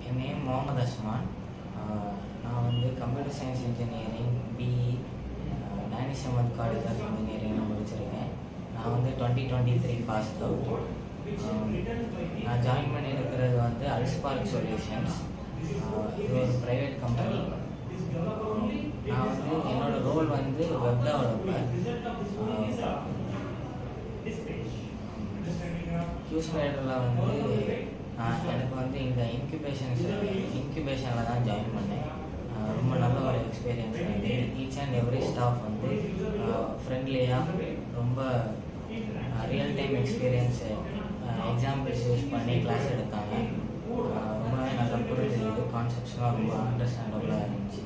என் name Mohammed Asman. நான் வந்து computer science engineering BE Danish Ahmed college of engineering முடிச்சிருக்கேன். நான் வந்து 2023 பாஸ் அவுட். நான் ஜாயின் பண்ணியிருக்கிறது வந்து அல்ஸ்பார்க் சொல்யூஷன்ஸ். இது ஒரு ப்ரைவேட் கம்பெனி. நான் வந்து என்னோட ரோல் வந்து வெப் டெவலப்பர். QSpiderல வந்து எனக்கு வந்து இந்த இன்குபேஷனில் தான் ஜாயின் பண்ணேன். ரொம்ப நல்ல ஒரு எக்ஸ்பீரியன்ஸ் வந்து ஈச் அண்ட் எவ்ரி ஸ்டாஃப் வந்து ஃப்ரெண்ட்லியாக ரொம்ப real time experience examples use பண்ணி கிளாஸ் எடுத்தாங்க. ரொம்பவே நல்லா புரிஞ்சுது. கான்செப்ட்ஸ்லாம் ரொம்ப அண்டர்ஸ்டாண்டபுளாக இருந்துச்சு.